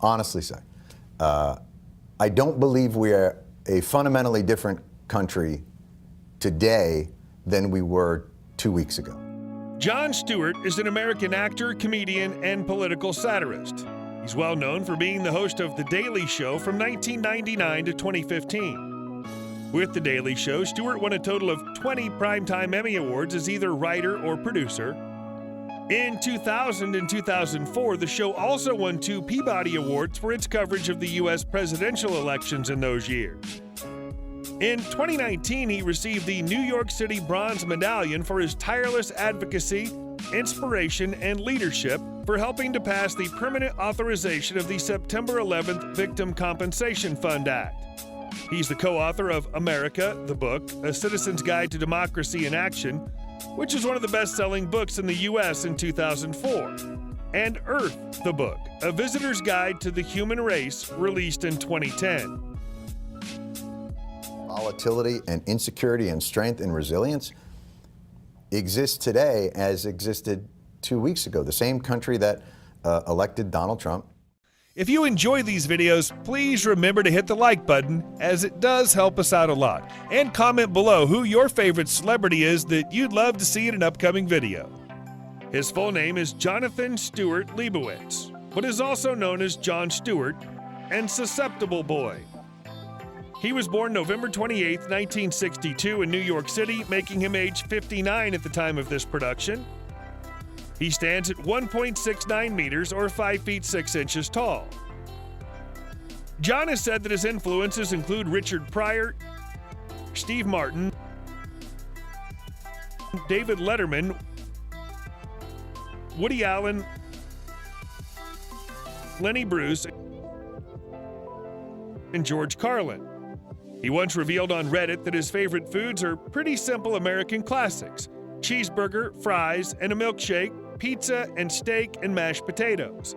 honestly say, I don't believe we are a fundamentally different country today than we were 2 weeks ago. Jon Stewart is an American actor, comedian, and political satirist. He's well known for being the host of The Daily Show from 1999 to 2015. With The Daily Show, Stewart won a total of 20 Primetime Emmy Awards as either writer or producer. In 2000 and 2004, the show also won 2 Peabody Awards for its coverage of the U.S. presidential elections in those years. In 2019, he received the New York City Bronze Medallion for his tireless advocacy, inspiration, and leadership for helping to pass the permanent authorization of the September 11th Victim Compensation Fund Act. He's the co-author of America, the Book, A Citizen's Guide to Democracy in Action, which is one of the best-selling books in the U.S. in 2004, and Earth, the Book, A Visitor's Guide to the Human Race, released in 2010. Volatility and insecurity and strength and resilience exists today as existed 2 weeks ago. The same country that elected Donald Trump. If you enjoy these videos, please remember to hit the like button, as it does help us out a lot. And comment below who your favorite celebrity is that you'd love to see in an upcoming video. His full name is Jonathan Stewart Leibowitz, but is also known as Jon Stewart and Susceptible Boy. He was born November 28, 1962 in New York City, making him age 59 at the time of this production. He stands at 1.69 meters or 5 feet 6 inches tall. Jon has said that his influences include Richard Pryor, Steve Martin, David Letterman, Woody Allen, Lenny Bruce, and George Carlin. He once revealed on Reddit that his favorite foods are pretty simple American classics: cheeseburger, fries, and a milkshake, pizza, and steak and mashed potatoes.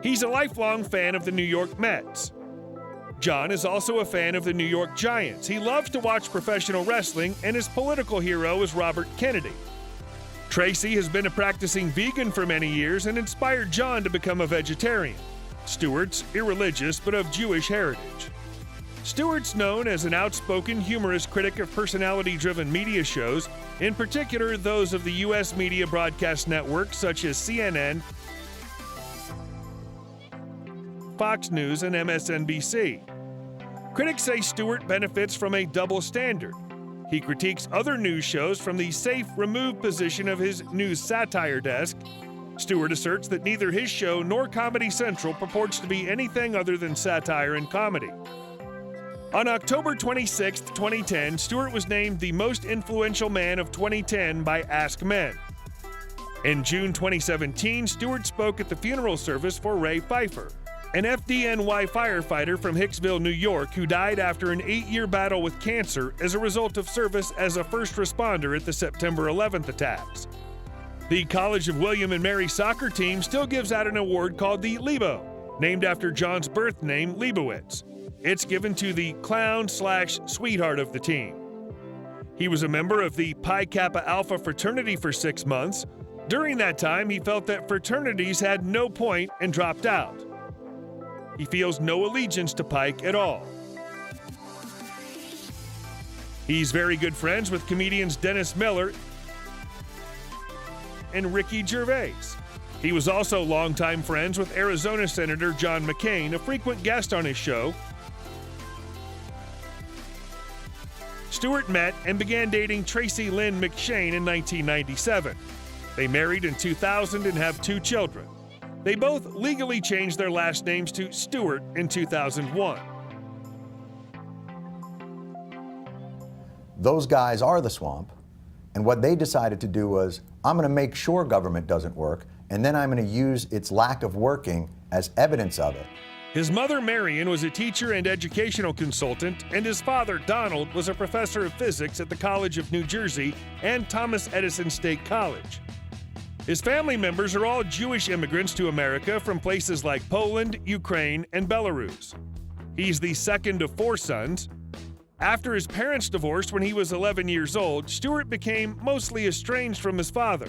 He's a lifelong fan of the New York Mets. Jon is also a fan of the New York Giants. He loves to watch professional wrestling, and his political hero is Robert Kennedy. Tracy has been a practicing vegan for many years and inspired Jon to become a vegetarian. Stewart's irreligious but of Jewish heritage. Stewart's known as an outspoken, humorous critic of personality-driven media shows, in particular those of the U.S. media broadcast networks such as CNN, Fox News, and MSNBC. Critics say Stewart benefits from a double standard. He critiques other news shows from the safe, removed position of his news satire desk. Stewart asserts that neither his show nor Comedy Central purports to be anything other than satire and comedy. On October 26, 2010, Stewart was named the most influential man of 2010 by Ask Men. In June 2017, Stewart spoke at the funeral service for Ray Pfeiffer, an FDNY firefighter from Hicksville, New York, who died after an 8-year battle with cancer as a result of service as a first responder at the September 11th attacks. The College of William and Mary soccer team still gives out an award called the Lebo, named after Jon's birth name, Leibowitz. It's given to the clown/sweetheart of the team. He was a member of the Pi Kappa Alpha fraternity for 6 months. During that time, he felt that fraternities had no point and dropped out. He feels no allegiance to Pike at all. He's very good friends with comedians Dennis Miller and Ricky Gervais. He was also longtime friends with Arizona Senator John McCain, a frequent guest on his show. Stewart met and began dating Tracy Lynn McShane in 1997. They married in 2000 and have 2 children. They both legally changed their last names to Stewart in 2001. Those guys are the swamp, and what they decided to do was, I'm going to make sure government doesn't work, and then I'm going to use its lack of working as evidence of it. His mother, Marion, was a teacher and educational consultant, and his father, Donald, was a professor of physics at the College of New Jersey and Thomas Edison State College. His family members are all Jewish immigrants to America from places like Poland, Ukraine, and Belarus. He's the second of 4 sons. After his parents divorced when he was 11 years old, Stewart became mostly estranged from his father.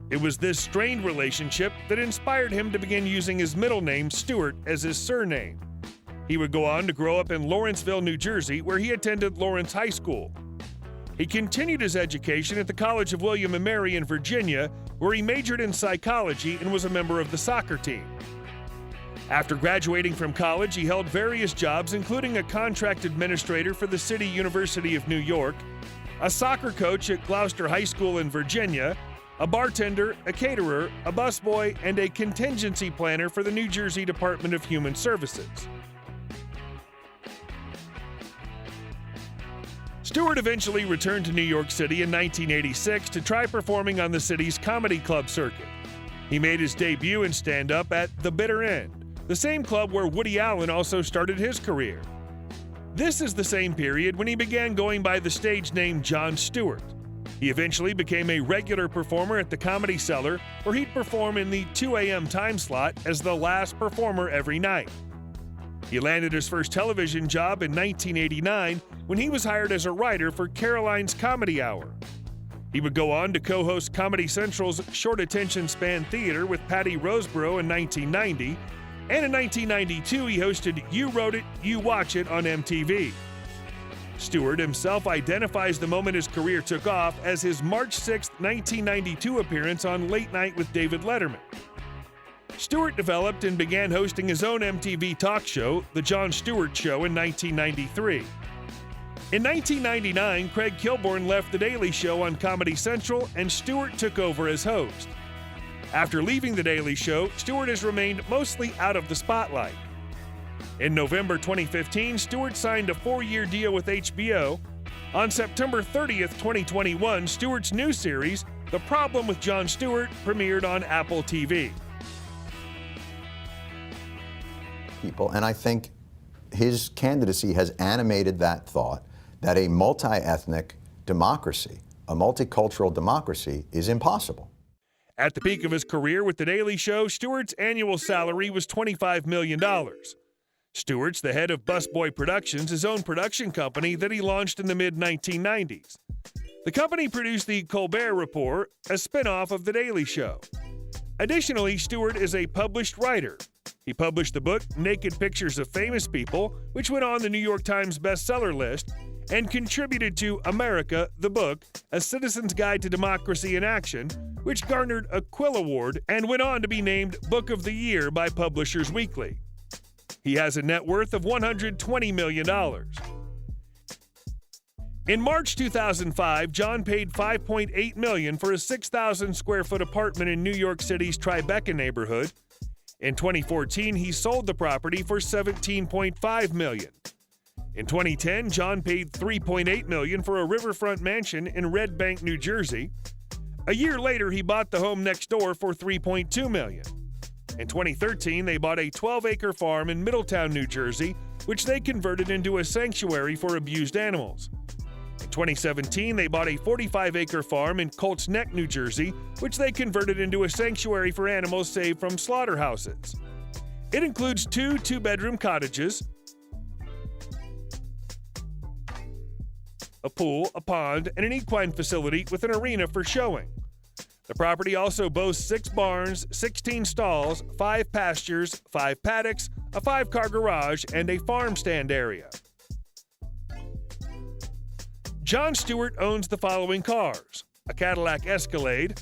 It was this strained relationship that inspired him to begin using his middle name, Stewart, as his surname. He would go on to grow up in Lawrenceville, New Jersey, where he attended Lawrence High School. He continued his education at the College of William and Mary in Virginia, where he majored in psychology and was a member of the soccer team. After graduating from college, he held various jobs, including a contract administrator for the City University of New York, a soccer coach at Gloucester High School in Virginia, a bartender, a caterer, a busboy, and a contingency planner for the New Jersey Department of Human Services. Stewart eventually returned to New York City in 1986 to try performing on the city's comedy club circuit. He made his debut in stand-up at The Bitter End, the same club where Woody Allen also started his career. This is the same period when he began going by the stage name Jon Stewart. He eventually became a regular performer at the Comedy Cellar, where he'd perform in the 2 a.m. time slot as the last performer every night. He landed his first television job in 1989 when he was hired as a writer for Caroline's Comedy Hour. He would go on to co-host Comedy Central's Short Attention Span Theater with Patty Roseborough in 1990, and in 1992 he hosted You Wrote It, You Watch It on MTV. Stewart himself identifies the moment his career took off as his March 6, 1992 appearance on Late Night with David Letterman. Stewart developed and began hosting his own MTV talk show, The Jon Stewart Show, in 1993. In 1999, Craig Kilborn left The Daily Show on Comedy Central, and Stewart took over as host. After leaving The Daily Show, Stewart has remained mostly out of the spotlight. In November 2015, Stewart signed a 4-year deal with HBO. On September 30th, 2021, Stewart's new series, The Problem with Jon Stewart, premiered on Apple TV. People, and I think his candidacy has animated that thought that a multi-ethnic democracy, a multicultural democracy, is impossible. At the peak of his career with The Daily Show, Stewart's annual salary was $25 million. Stewart's the head of Busboy Productions, his own production company that he launched in the mid-1990s. The company produced The Colbert Report, a spin-off of The Daily Show. Additionally, Stewart is a published writer. He published the book Naked Pictures of Famous People, which went on the New York Times bestseller list, and contributed to America, the Book, A Citizen's Guide to Democracy in Action, which garnered a Quill Award and went on to be named Book of the Year by Publishers Weekly. He has a net worth of $120 million. In March 2005, Jon paid $5.8 million for a 6,000 square foot apartment in New York City's Tribeca neighborhood. In 2014, he sold the property for $17.5 million. In 2010, Jon paid $3.8 million for a riverfront mansion in Red Bank, New Jersey. A year later, he bought the home next door for $3.2 million. In 2013, they bought a 12-acre farm in Middletown, New Jersey, which they converted into a sanctuary for abused animals. In 2017, they bought a 45-acre farm in Colts Neck, New Jersey, which they converted into a sanctuary for animals saved from slaughterhouses. It includes 2 two-bedroom cottages, a pool, a pond, and an equine facility with an arena for showing. The property also boasts 6 barns, 16 stalls, 5 pastures, 5 paddocks, a 5-car garage, and a farm stand area. Jon Stewart owns the following cars: a Cadillac Escalade,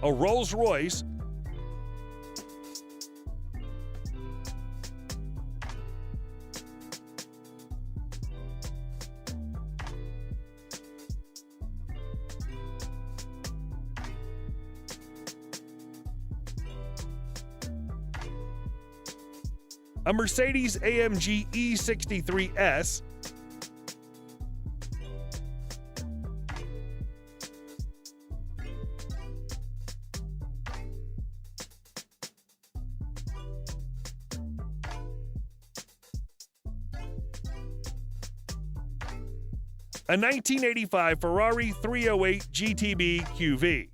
a Rolls-Royce, a Mercedes AMG E63S, a 1985 Ferrari 308 GTB QV.